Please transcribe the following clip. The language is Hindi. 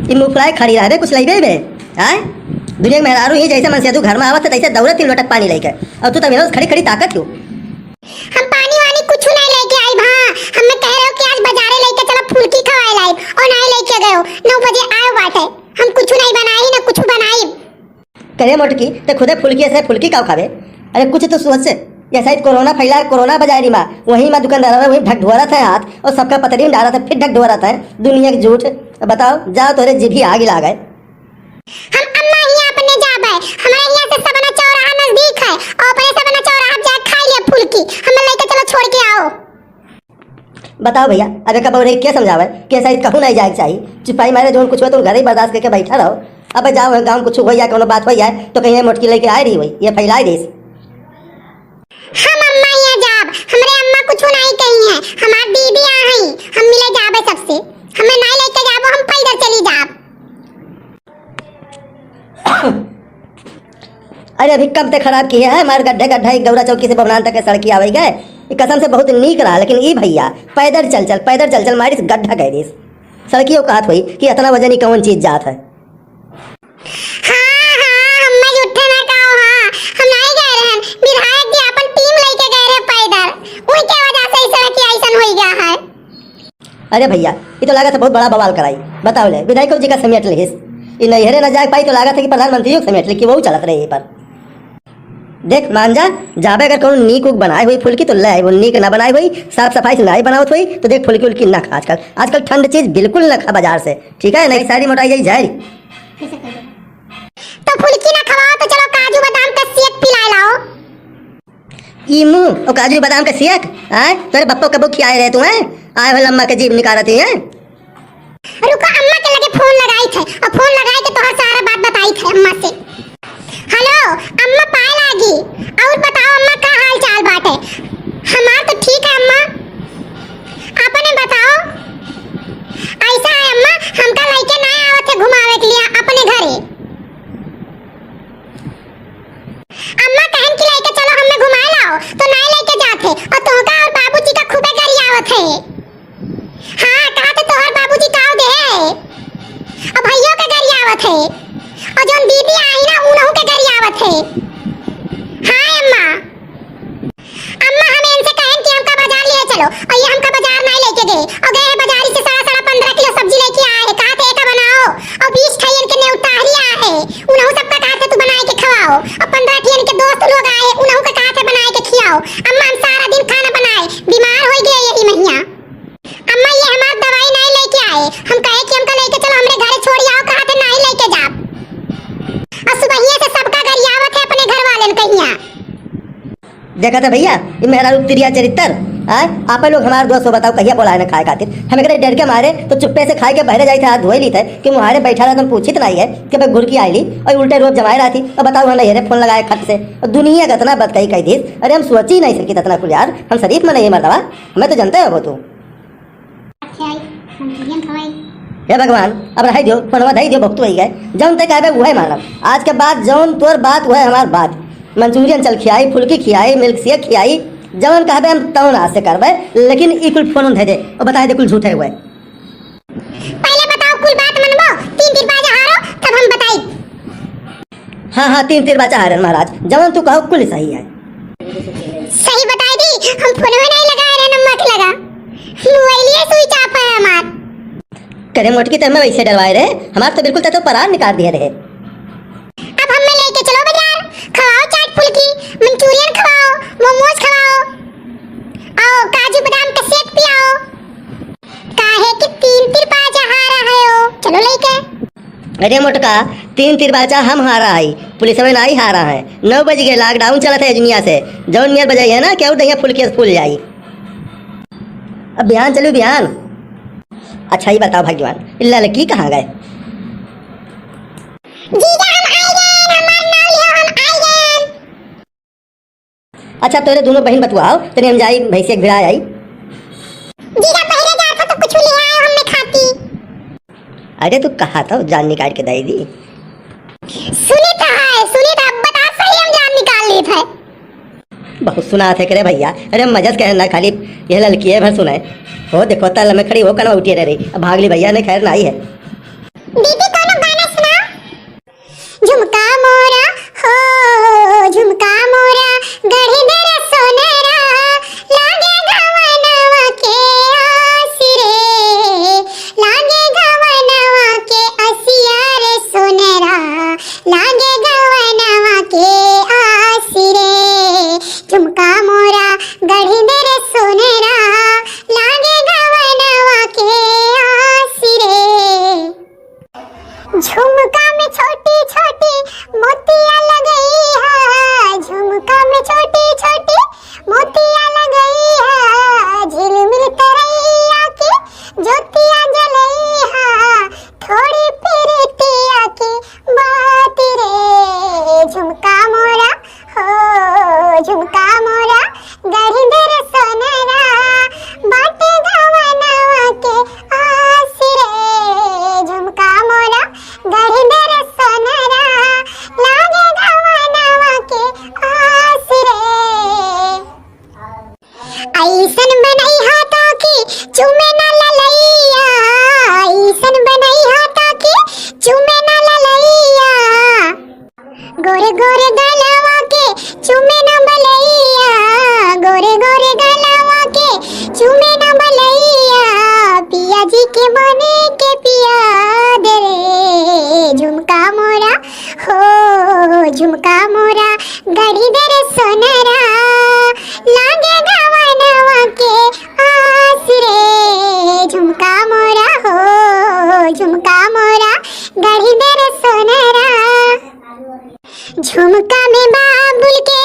इ मुंह फुलाए खड़ी रह रे कुछ लइबे बे हैं। दुनिया में मेहरारू ही जैसे मन से तू घर में आवत है तैसे दौड़त 3 लोटक पानी लेके और तू तब रोज खड़ी खड़ी ताकत क्यों। हम पानी वानी कुछ नहीं लेके आई भा। हमें कह रहे हो कि आज बाजारे लेके चलो फुलकी खवाए लाई और नहीं लेके गए हो। 9 बजे आए बाटे हम कुछ नहीं बनाई ना कुछ बनाई। करे मोटकी ते खुदे फुलकी से फुलकी का खावे। अरे कुछ तो सोच से ये शायद कोरोना फैला कोरोना बाजारी में वहीं में दुकानदार वहीं ढक ढोरा था हाथ और सबका पतरी में डाला था फिर ढक ढोरा था दुनिया की झूठ। बताओ जाओ तोरे जीभी आग लगा गए। हम अम्मा यहाँ अपने जाबे हमारे यहाँ से सबना चौराहा नजदीक है और अपने सबना चौराहा जा खा लिया फुलकी हमें लेके चलो छोड़ के आओ। बताओ भैया अबे कब और क्या समझावे कि शायद कहूँ नहीं जाए चाहिए चिपाई मारे जो कुछ हो तुम घर ही बर्दाश्त करके बैठा रहो। अब जाओ गाँव कुछ हो या कोनो बात हो जाए तो कहीं मोटकी लेके आ रही हुई ये फैला देश। हम अम्मा यहाँ जाब हमारे अम्मा कुछ नहीं कही है हमारी दीदी यहाँ है हम मिले जाबे सबसे हमें नहीं लेके जाबो हम पैदल चली जाब। अरे अभी कब तक खराब किया है हमारे गड्ढे गड्ढा एक गौरा चौकी से बबनान तक सड़की आवे गए कसम से बहुत नीक रहा लेकिन ई भैया पैदल चल मारी गड्ढा कह दी सड़कियों कहत हुई कि इतना वजन ही कौन चीज जात है। अरे भैया ये तो लागत है बहुत बड़ा बवाल कराई। बताओ ले विधायक जी का समेट ले ये नहरे न जा पाई तो लागत है कि प्रधानमंत्री समेट ले कि वो चलत रहे पर देख मान जा जाबे अगर कौन नीक उक बनाए हुई फुलकी तो ले वो नीक ना बनाई हुई साफ सफाई से नहीं बनावत हुई तो देख फुलकी उल्की ना खा। आजकल ठंड चीज बिल्कुल ना खा बाजार से ठीक है नहीं सारी मोटाई जाए तो फुलकी ना खवाओ तो चलो काजू बादाम का शेक पिला लाओ। ई मुंह और काजू बादाम का शेक हैं तेरे बप्पो कबो खियाए रहे तू हैं आए हो लम्मा के जीभ निकालती हैं। रुको अम्मा के लगे फोन लगाई थे और फोन लगाई के तोहर सारा बात बताई थे अम्मा से। हेलो अम्मा पाए लागी और बताओ अम्मा का हाल चाल बाटे। हमार तो ठीक है अम्मा आपने बताओ। ऐसा है अम्मा हमका लेके ना आवत है घुमावे के लिए अपने घरे। अम्मा कहन की लेके चलो हमें घुमा लाओ तो नहीं लेके जाते और तोहका और बाबूजी का खूबे गाड़ी आवत है। हाँ कहा तो तोहर बाबूजी काव दे और भैया के गाड़ी आवत है और जोन दीदी आई ना उनहु के गाड़ी आवत है। हाँ अम्मा हमें इनसे कहन कि हमका बाजार ले चलो और ये हमका बाजार नहीं लेके गए और गए बाजारी से सारा 15 किलो सब्जी लेके आए हैं। कहा थे का बनाओ और 20 ठियन के ने उतारी आए हैं उनहु सबका कहा थे तू बनाए के खवाओ और 15 ठियन के दोस्त लोग आए उनहु का कहा थे बनाए के खिलाओ। अम्मा हम सारा दिन खाना बनाए बीमार हो गए यही महीना। अम्मा ये हमारी दवाई नहीं लेके आए हम कहे कि हमका लेके चलो हमरे घरे छोड़ आओ कहा थे नहीं लेके जा और सुबह से सबका घर आवत है अपने घर वाले कहिया। देखा था भैया ये मेरा रूपतिरिया चरित्र आप लोग हमारे दोस्त हो बताओ कहिया बोलाए ना खाए खातिर हमें करे डर के मारे तो चुप्पे से खाए के बहरे जाए थे हाथ धोए ली थे कि मुहारे बैठा रहा तुम पूछित नहीं है कि भाई गुड़ की आई ली और उल्टे रोप जमाए रहा थी और बताओ नहीं है फोन लगाए खट से और दुनिया का इतना बदकही कही दी। अरे हम सोच ही नहीं सकी इतना कुछ यार हम शरीफ में नहीं मरदवा हमें तो जानते हो वो तू। हे भगवान अब रह दो फोनवा दे दो भक्तु गए जौन तक कहबे वह मानब आज के बाद जौन तोर बात वह हमार बात। मंचूरियन चल खियाई फुलकी खियाई मिल्क शेक खियाई जौन कहबे हम तौन आज से करबे लेकिन ई कुल फोन दे दे और बता दे कुल झूठे हुए। पहले बताओ कुल बात मनबो 3 तीर बाजा हारो तब हम बताई। हाँ 3 तीर बाजा हारन महाराज जौन तू कहो कुल सही है। सही बताई दी हम फोन में नहीं लगाए रे नंबर के लगा मोबाइल स्विच ऑफ है हमार। करे मोटकी तो मैं वैसे डरवाए रहे हमार तो बिल्कुल तो परार निकाल दिए रहे। अब हमें लेके चलो बाजार खवाओ चाट फुलकी मंचूरियन खवाओ मोमोज खवाओ आओ काजू बादाम का शेक पियाओ काहे कि 3 तीर बाजा हारा है ओ चलो लेके। अरे मोटका 3 तीर बाजा हम हारा आई पुलिस में नहीं हारा है 9 बज गए लॉकडाउन चला था दुनिया से जौन नियर बजाई है ना क्या दैया फुलकी फूल जाई। अब बिहान चलू बिहान। अच्छा ही बताओ भगवान इल्ला लड़की कहाँ गए। जीजा हम आ गए हमार नाम लियो हम आ गए। अच्छा तेरे दोनों बहन बतुआओ तेरे हम जाई भैंसी एक भिड़ा आई। जीजा पहले जा तो कुछ ले आए हमने खाती। अरे तू कहा था जान निकाल के दे दी। सुनी था बता सही हम जान निकाल ली थे। बहुत सुना थे करे भैया अरे मजस कहना खाली यह लड़की है भर सुनाए हो देखो तल में खड़ी हो कना उठी रही अब भागली भैया ने खैर नहीं है। दीदी कोनो गाना सुनाओ। झुमका मोरा हो झुमका मोरा गढ़ी मेरा सोनेरा लागे गवनवा के आसिरे लागे गवनवा के असिया रे सोनेरा लागे गवनवा के आसिरे झुमका मोरा गढ़ी मेरे सोनेरा लागे गवनवा के आसिरे। झुमका में छोटी छोटी मोतिया लगई है झुमका में छोटी छोटी मोतिया लगई है झिलमिल तरैया की ज्योतिया जलई है थोड़ी प्रीतिया की बात रे झुमका मोरा हो झुमका मोरा गढ़ी मेरे सोनेरा बाटे गवनवा के आसिरे झुमका मोरा गढ़ी मेरे सोनेरा लागे गवनवा के आसिरे। ऐसन बनई हाथा की चुमे न ललैया ऐसन बनई हाथा की चुमे न ललैया गोरे गोरे गलवा के चुमे न बलैया गोरे गोरे गलवा के चुमे न बलैया पिया जी के बने के पिया दे रे झुमका मोरा हो झुमका मोरा गढ़ी दे रे सोनेरा लागे गवनवा के आसिरे झुमका मोरा हो झुमका मोरा गढ़ी दे रे सोनेरा। झुमका में बाबुल के